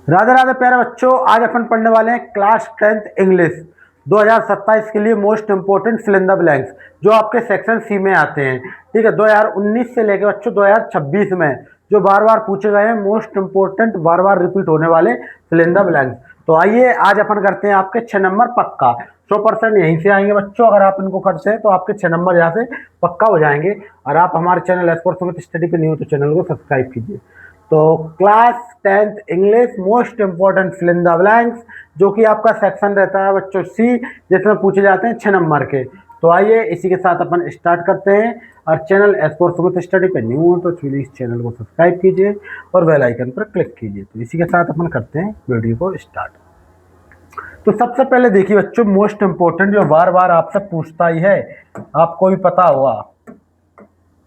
राधे राधे प्यारे बच्चों, आज अपन पढ़ने वाले हैं क्लास 10th इंग्लिश 2027 के लिए most important fill in the blanks जो आपके सेक्शन सी में आते हैं। ठीक है, 2019 से लेकर बच्चों 2026 में जो बार बार पूछे गए हैं मोस्ट इंपोर्टेंट बार बार रिपीट होने वाले फिल इन द ब्लैंक्स। तो आइए आज अपन करते हैं आपके 6 नंबर पक्का। 100% यहीं से आएंगे बच्चों। अगर आप इनको करते हैं तो आपके 6 नंबर यहाँ से पक्का हो जाएंगे। और आप हमारे चैनल एस्पोर्ट सुमित स्टडी पे नहीं हो तो चैनल को सब्सक्राइब कीजिए। तो class 10th English most important fill in the blanks जो कि आपका सेक्शन रहता है बच्चों सी, जिसमें पूछे जाते हैं 6 नंबर के। तो आइए इसी के साथ अपन स्टार्ट करते हैं। और चैनल एस्पोर्ट सुमित स्टडी पे न्यू हो तो प्लीज चैनल को सब्सक्राइब कीजिए और बेल आइकन पर क्लिक कीजिए। तो इसी के साथ अपन करते हैं वीडियो को स्टार्ट। तो सबसे पहले देखिए बच्चों, मोस्ट इंपोर्टेंट जो बार बार आपसे पूछता ही है, आपको भी पता होगा,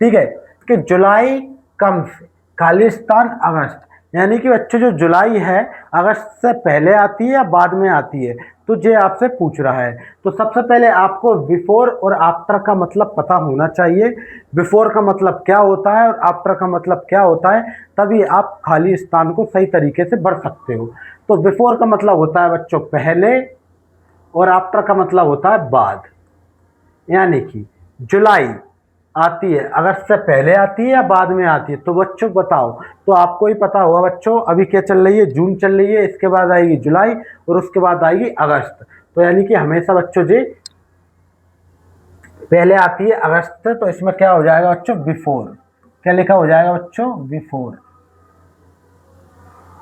ठीक है, कि जुलाई कम्स खालिस्तान अगस्त, यानी कि बच्चों जो जुलाई है अगस्त से पहले आती है या बाद में आती है, तो ये आपसे पूछ रहा है। तो सबसे पहले आपको बिफोर और आफ्टर का मतलब पता होना चाहिए। बिफोर का मतलब क्या होता है और आफ्टर का मतलब क्या होता है, तभी आप खालिस्तान को सही तरीके से भर सकते हो। तो बिफोर का मतलब होता है बच्चों पहले और आफ्टर का मतलब होता है बाद। यानी कि जुलाई आती है अगस्त से पहले आती है या बाद में आती है, तो बच्चों बताओ। तो आपको ही पता होगा बच्चों, अभी क्या चल रही है, जून चल रही है, इसके बाद आएगी जुलाई और उसके बाद आएगी अगस्त। तो यानी कि हमेशा बच्चों जी पहले आती है अगस्त से, तो इसमें क्या हो जाएगा बच्चों, बिफोर। क्या लिखा हो जाएगा बच्चों, बिफोर।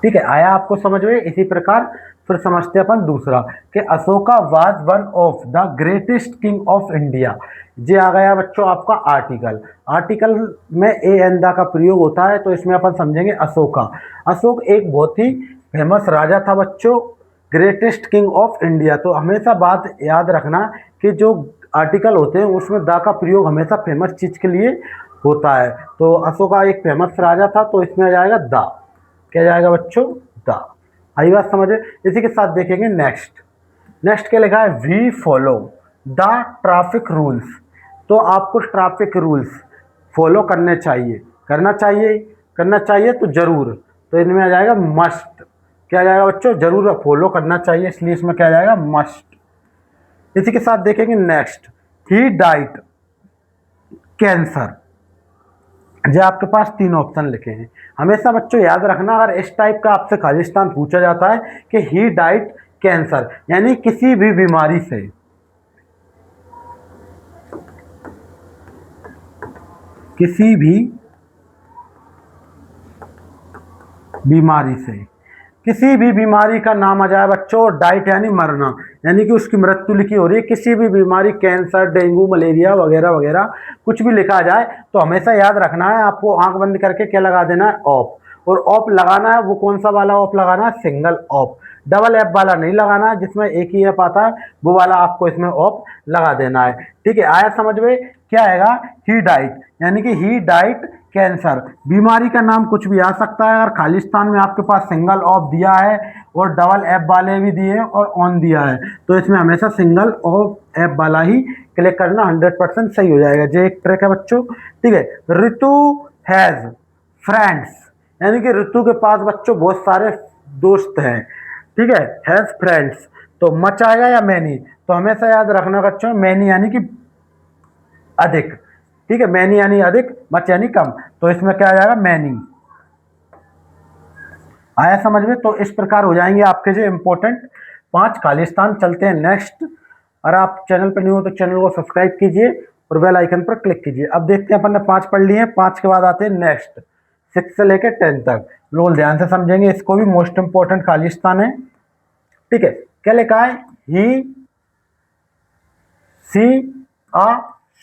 ठीक है, आया आपको समझ में। इसी प्रकार फिर समझते हैं अपन दूसरा, कि Ashoka was one of the greatest king of India. ये आ गया बच्चों आपका आर्टिकल। आर्टिकल में ए एन दा का प्रयोग होता है, तो इसमें अपन समझेंगे अशोका। अशोक एक बहुत ही फेमस राजा था बच्चों, ग्रेटेस्ट किंग ऑफ इंडिया। तो हमेशा बात याद रखना कि जो आर्टिकल होते हैं उसमें दा का प्रयोग हमेशा फेमस चीज के लिए होता है। तो अशोका एक फेमस राजा था, तो इसमें आ जाएगा दा। क्या जाएगा बच्चों, द। आई बात समझे। इसी के साथ देखेंगे नेक्स्ट। नेक्स्ट क्या लिखा है, we follow the traffic rules. तो आपको ट्रैफिक रूल्स फॉलो करने चाहिए। करना चाहिए, करना चाहिए तो जरूर। तो इनमें आ जाएगा मस्ट। क्या जाएगा बच्चों, जरूर फॉलो करना चाहिए, इसलिए इसमें क्या जाएगा, मस्ट। इसी के साथ देखेंगे नेक्स्ट, ही डाइट कैंसर। जो आपके पास 3 ऑप्शन लिखे हैं, हमेशा बच्चों याद रखना। अगर इस टाइप का आपसे खालिस्तान पूछा जाता है कि ही डाइट कैंसर, यानी किसी भी बीमारी से, किसी भी बीमारी से, किसी भी बीमारी का नाम आ जाए बच्चों, डाइट यानी मरना, यानी कि उसकी मृत्यु लिखी हो रही है, किसी भी बीमारी, कैंसर, डेंगू, मलेरिया वगैरह वगैरह कुछ भी लिखा जाए, तो हमेशा याद रखना है आपको, आंख बंद करके क्या लगा देना है, ऑफ। और ऑफ लगाना है वो कौन सा वाला ऑफ लगाना है, सिंगल ऑफ। डबल एफ वाला नहीं लगाना है, जिसमें एक ही एफ आता है वो वाला आपको इसमें ऑफ लगा देना है। ठीक है, आया समझ में। क्या आएगा, ही डाइट, यानी कि ही डाइट कैंसर। बीमारी का नाम कुछ भी आ सकता है। अगर खालिस्तान में आपके पास सिंगल ऑफ दिया है और डबल एफ वाले भी दिए हैं और ऑन दिया है, तो इसमें हमेशा सिंगल ऑफ एफ वाला ही क्लिक करना, 100% सही हो जाएगा। ये एक ट्रिक है बच्चों। ठीक है, ऋतु हैज फ्रेंड्स, यानी कि ऋतु के पास बच्चों बहुत सारे दोस्त हैं। ठीक है, हैज फ्रेंड्स। तो मच आएगा या मैनी, तो हमेशा याद रखना बच्चों, मैनी यानी कि अधिक। ठीक है, मैनी यानी अधिक, मच यानी कम, तो इसमें क्या आ जाएगा, मैनी। आया समझ में। तो इस प्रकार हो जाएंगे आपके जो इंपॉर्टेंट 5 खालिस्तान। चलते हैं नेक्स्ट। और आप चैनल पर न्यू हो तो चैनल को सब्सक्राइब कीजिए और बेल आइकन पर क्लिक कीजिए। अब देखते हैं, अपन ने 5 पढ़ लिए हैं, 5 के बाद आते हैं नेक्स्ट, 6 से लेकर 10 तक। रोल ध्यान से समझेंगे, इसको भी मोस्ट इंपॉर्टेंट खालिस्तान है। ठीक है, क्या लिखा है, ही सी आ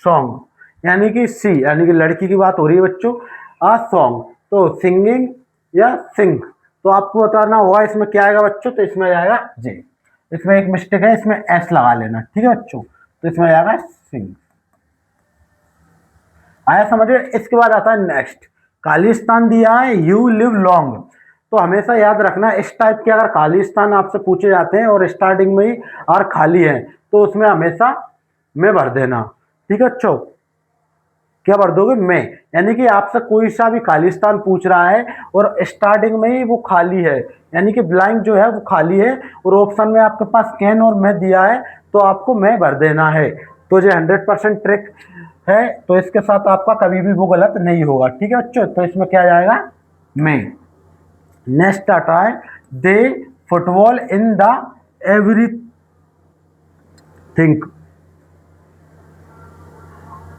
सॉन्ग, यानी कि सी यानी कि लड़की की बात हो रही है बच्चों, आ सॉन्ग, तो सिंगिंग या सिंग। तो आपको बताना होगा इसमें क्या आएगा बच्चों, तो इसमें आएगा जे। इसमें एक मिस्टेक है, इसमें एस लगा लेना। ठीक है बच्चों, तो इसमें आएगा सिंग। आया समझ में। इसके बाद आता है नेक्स्ट, खालिस्तान दिया है यू लिव लॉन्ग। तो हमेशा याद रखना, इस टाइप के अगर खालिस्तान आपसे पूछे जाते हैं और स्टार्टिंग में ही और खाली है, तो उसमें हमेशा में भर देना। ठीक है बच्चों। क्या भर दोगे, मैं। यानी कि आपसे कोई सा भी खालिस्तान पूछ रहा है और स्टार्टिंग में ही वो खाली है, यानी कि ब्लैंक जो है वो खाली है, और ऑप्शन में आपके पास कैन और मैं दिया है, तो आपको मैं भर देना है। तो ये 100% ट्रिक है, तो इसके साथ आपका कभी भी वो गलत नहीं होगा। ठीक है बच्चों, तो इसमें क्या जाएगा, मैं। नेक्स्ट आता है दे फुटबॉल इन द एवरीथिंग।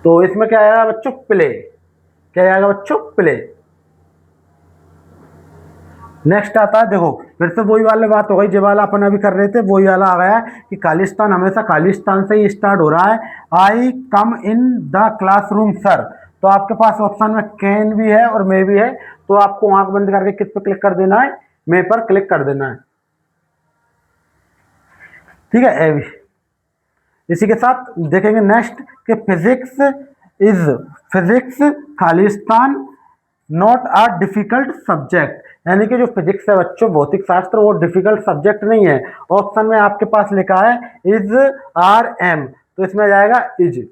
तो इसमें क्या आएगा बच्चों, प्ले। क्या आएगा बच्चों, प्ले। नेक्स्ट आता है, देखो फिर से वही वाली बात हो गई, जो वाला अपन अभी कर रहे थे वही वाला आ गया कि खालिस्तान हमेशा खालिस्तान से ही स्टार्ट हो रहा है। आई कम इन द क्लासरूम सर। तो आपके पास ऑप्शन में कैन भी है और मे भी है, तो आपको आंख बंद करके किस पे क्लिक कर देना है, मे पर क्लिक कर देना है। ठीक है, इसी के साथ देखेंगे नेक्स्ट कि physics Khalistan not a difficult subject. यानी कि जो फिजिक्स है बच्चों, भौतिक शास्त्र, वो डिफिकल्ट सब्जेक्ट नहीं है। ऑप्शन में आपके पास लिखा है इज आर एम, तो इसमें आ जाएगा इज।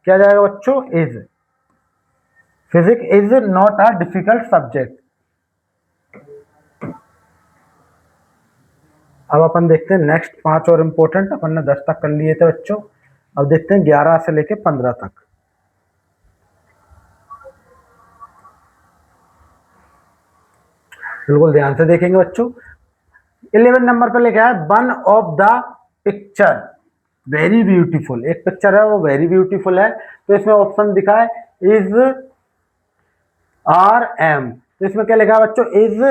क्या जाएगा बच्चों, is. Physics is not a difficult subject. अब अपन देखते हैं नेक्स्ट 5 और इम्पोर्टेंट, अपन ने 10 तक कर लिए थे बच्चों, अब देखते हैं 11 से लेके 15 तक। बिल्कुल ध्यान से देखेंगे बच्चों। 11 नंबर पे लिखा है one of the picture very beautiful. एक पिक्चर है वो वेरी ब्यूटीफुल है, तो इसमें ऑप्शन दिखा है इज आर एम। तो इसमें क्या लिखा है बच्चों, इज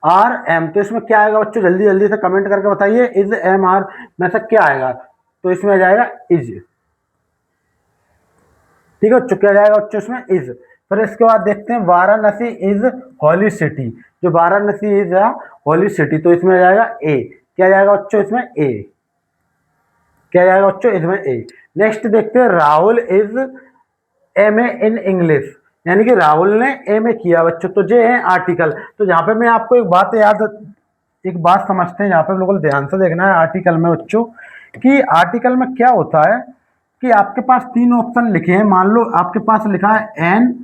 आर एम। तो इसमें क्या आएगा बच्चों, जल्दी जल्दी से कमेंट करके बताइए, इज एम आर में से क्या आएगा। तो इसमें आ जाएगा इज। ठीक है बच्चों, क्या जाएगा बच्चों इसमें, इज। फिर इसके बाद देखते हैं वाराणसी इज हॉली सिटी। जो वाराणसी इज हॉली सिटी, तो इसमें आ जाएगा ए। क्या जाएगा बच्चों इसमें, ए। क्या जाएगा बच्चों इसमें, ए। नेक्स्ट देखते हैं Rahul is M A in English. यानी कि राहुल ने एम ए किया बच्चों, तो ये है आर्टिकल। तो यहाँ पे मैं आपको एक बात समझते हैं, यहाँ पे बिल्कुल ध्यान से देखना है आर्टिकल में बच्चों, कि आर्टिकल में क्या होता है कि आपके पास 3 ऑप्शन लिखे हैं। मान लो आपके पास लिखा है एन,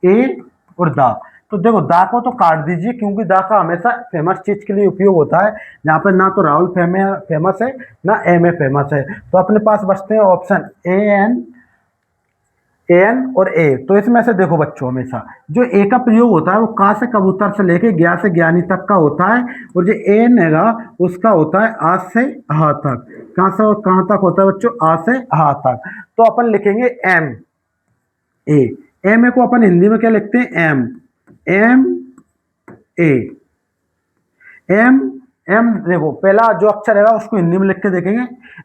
ए और दा। तो देखो दा को तो काट दीजिए, क्योंकि दा का हमेशा फेमस चीज के लिए उपयोग होता है। यहाँ पे ना तो राहुल फेमस है, ना एम ए फेमस है। तो अपने पास बचते हैं ऑप्शन एन और ए। तो इसमें से देखो बच्चों, हमेशा जो ए का प्रयोग होता है वो का से कबूतर से लेके ज्ञा से ज्ञानी तक का होता है, और जो एन हैगा उसका होता है आ से हा तक। कहाँ से कहाँ तक होता है बच्चों, आ से हा तक। तो अपन लिखेंगे एम ए। एम ए को अपन हिंदी में क्या लिखते हैं, M. M A. M M देखो पहला जो अक्षर है उसको हिंदी में लिख के देखेंगे,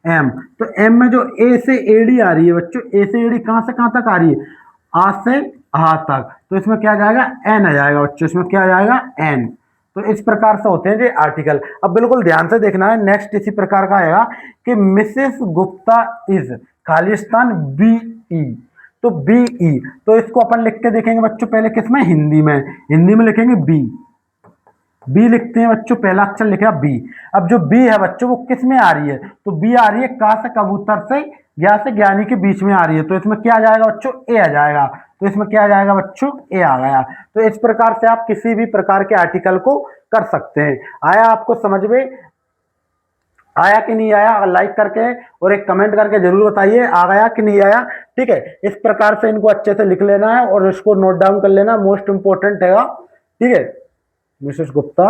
एम। तो एम में जो ए से एडी आ रही है बच्चों, ए से एडी कहां से कहां तक आ रही है, आ से हा तक। तो इसमें क्या आ जाएगा, एन आ जाएगा बच्चों, इसमें क्या आ जाएगा, एन। तो इस प्रकार से होते हैं ये आर्टिकल। अब बिल्कुल ध्यान से देखना है, नेक्स्ट इसी प्रकार का आएगा कि Mrs Gupta is Khalistan B E. तो बी ई, तो इसको अपन लिख के देखेंगे बच्चों, पहले किसमें, हिंदी में लिखेंगे बी। बी लिखते हैं बच्चों, पहला अक्षर लिखा बी। अब जो बी है बच्चों वो किस में आ रही है, तो बी आ रही है का से कबूतर से ज्ञा से ज्ञानी के बीच में आ रही है। तो इसमें क्या आ जाएगा बच्चों, ए आ जाएगा। तो इसमें क्या आ जाएगा बच्चों, ए आ गया। तो इस प्रकार से आप किसी भी प्रकार के आर्टिकल को कर सकते हैं। आया आपको समझ में, आया कि नहीं आया, लाइक करके और एक कमेंट करके जरूर बताइए आ गया कि नहीं आया। ठीक है, इस प्रकार से इनको अच्छे से लिख लेना है और इसको नोट डाउन कर लेना, मोस्ट इंपोर्टेंट है। ठीक है, मिसेस गुप्ता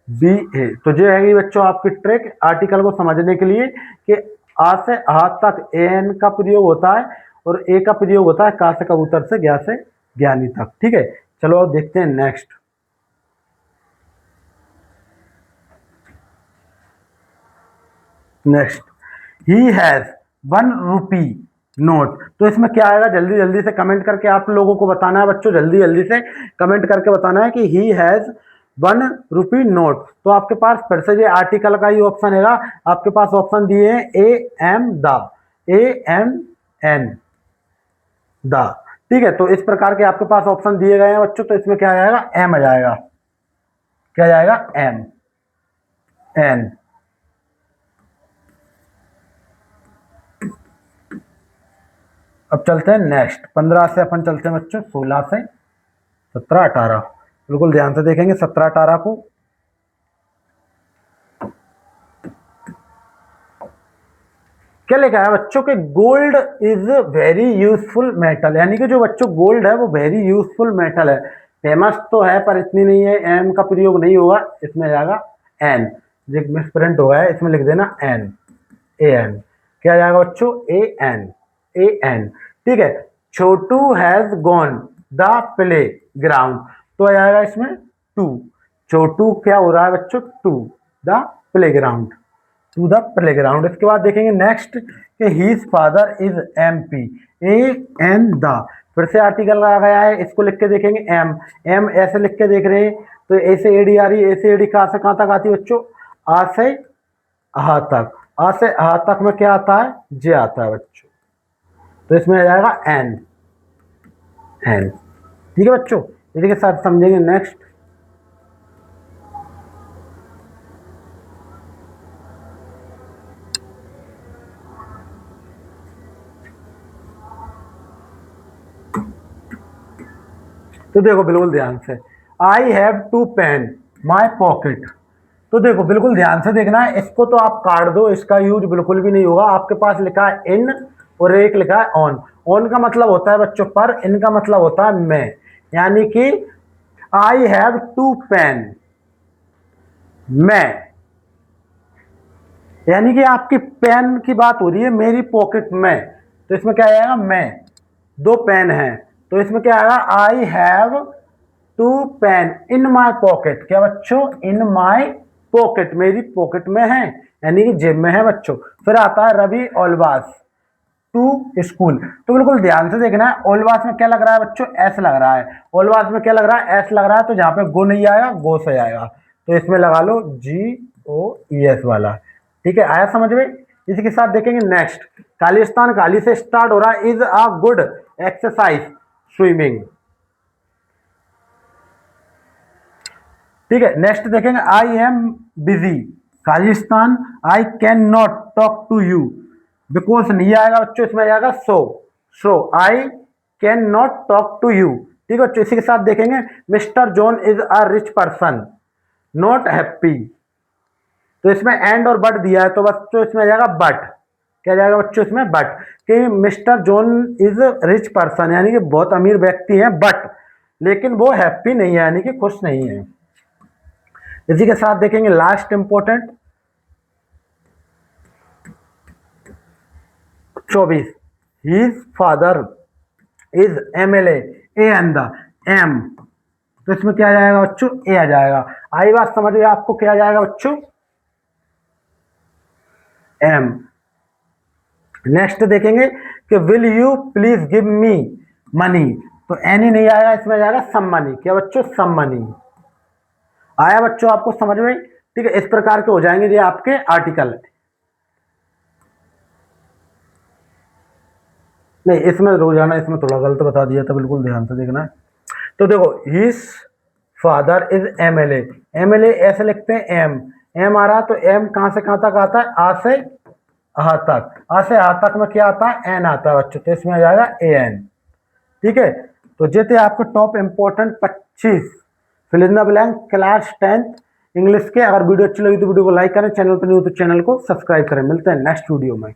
बी ए। तो ये है बच्चों आपकी ट्रिक आर्टिकल को समझने के लिए, कि आ से आ तक एन का प्रयोग होता है और ए का प्रयोग होता है का से कबूतर से ज्ञा से ज्ञानी तक। ठीक है, चलो अब देखते हैं next. He has 1 rupee note. तो इसमें क्या आएगा, जल्दी जल्दी से कमेंट करके आप लोगों को बताना है बच्चों, जल्दी जल्दी से कमेंट करके बताना है कि ही हैज 1 रुपी नोट। तो आपके पास फिर से ये आर्टिकल का ही ऑप्शन है, आपके पास ऑप्शन दिए हैं a M the, a M an the. ठीक है, तो इस प्रकार के आपके पास ऑप्शन दिए गए हैं बच्चों। तो इसमें क्या आ जाएगा, एम आ जाएगा। क्या जाएगा, एम एन। अब चलते हैं नेक्स्ट 15 से अपन चलते हैं बच्चों 16 से 17 18। बिल्कुल ध्यान से देखेंगे 17 18 को। क्या लिखा है बच्चों के gold is very useful metal, यानी कि जो बच्चों गोल्ड है वो वेरी यूजफुल मेटल है। फेमस तो है पर इतनी नहीं है, एम का प्रयोग नहीं होगा, इसमें जाएगा एन। जो मिसप्रिंट हो गया है इसमें लिख देना एन, ए एन। क्या जाएगा बच्चों ए एन, ए एन। ठीक है। Chhotu has gone the playground, तो आ जाएगा इसमें टू। छोटू क्या हो रहा है बच्चों, to the playground, to the playground. इसके बाद देखेंगे नेक्स्ट कि his father is M P, a an the, फिर से आर्टिकल आ गया है, इसको लिख के देखेंगे एम, एम ऐसे लिख के देख रहे हैं तो ऐसे एडी आ रही है, ऐसे एडी कहाँ से कहाँ तक आती है बच्चों, आ से आ तक, आ से आ तक में क्या आता है, जे आता है बच्चों, तो इसमें आ जाएगा एन, एन। ठीक है बच्चों, इसी के साथ समझेंगे नेक्स्ट। तो देखो बिल्कुल ध्यान से, I have two pen my pocket. तो देखो बिल्कुल ध्यान से देखना है, इसको तो आप काट दो, इसका यूज बिल्कुल भी नहीं होगा। आपके पास लिखा है इन और एक लिखा है ऑन। ऑन का मतलब होता है बच्चों पर, इन का मतलब होता है मैं, यानी कि आई हैव टू पेन, मैं, यानी कि आपकी पेन की बात हो रही है मेरी पॉकेट में, तो इसमें क्या आएगा, मैं, दो पेन हैं, तो इसमें क्या आएगा, I have two pen in my pocket. क्या बच्चों, इन माई पॉकेट, मेरी पॉकेट में है, यानी कि जेब में है बच्चों। फिर आता है रवि ऑलवास टू स्कूल। तो बिल्कुल ध्यान से देखना है, ऑलवास में क्या लग रहा है बच्चों, एस लग रहा है। ऑलवास में क्या लग रहा है, एस लग रहा है, तो जहां पे गो नहीं आएगा गो से आएगा, तो इसमें लगा लो जी ओ ई एस वाला। ठीक है, आया समझ में। इसी के साथ देखेंगे नेक्स्ट, खालिस्तान खाली से स्टार्ट हो रहा है, is a good exercise swimming. ठीक है, नेक्स्ट देखेंगे, I am busy Khalistan, I can not talk to you, because नहीं आएगा बच्चों, इसमें आएगा so, so I can not talk to you. ठीक है बच्चों, इसी के साथ देखेंगे, mister John is a rich person not happy. तो इसमें एंड और बट दिया है, तो बच्चों इसमें आ जाएगा बट। क्या जाएगा बच्चों इसमें, बट, कि mister John is rich person, यानी कि बहुत अमीर व्यक्ति है, बट लेकिन वो हैप्पी नहीं है, यानी कि खुश नहीं है। इसी के साथ देखेंगे last important 24, his father is MLA, a an the, M, तो इसमें क्या आ जाएगा बच्चों, ए आ जाएगा। आई बात समझ में आपको, क्या आ जाएगा बच्चों, एम। नेक्स्ट देखेंगे कि will you please give me money, तो एनी नहीं आएगा, इसमें आ जाएगा सम मनी। क्या बच्चों, सम मनी। आया बच्चों आपको समझ में। ठीक है, इस प्रकार के हो जाएंगे ये आपके आर्टिकल। नहीं, इसमें रोजाना इसमें थोड़ा गलत बता दिया था, बिल्कुल ध्यान से देखना है। तो देखो, his father is MLA, MLA ऐसे लिखते हैं एम, एम आ रहा, तो एम कहां से कहां तक आता है, आ से आ तक, आ से आ तक में क्या आता है, एन आता है बच्चों, तो इसमें आ जाएगा ए एन। ठीक है, तो ये थे आपके top important 25 fill in the blank class 10th English के। अगर वीडियो अच्छी लगी तो वीडियो को लाइक करें, चैनल पर नहीं हो तो चैनल को सब्सक्राइब करें। मिलते हैं नेक्स्ट वीडियो में।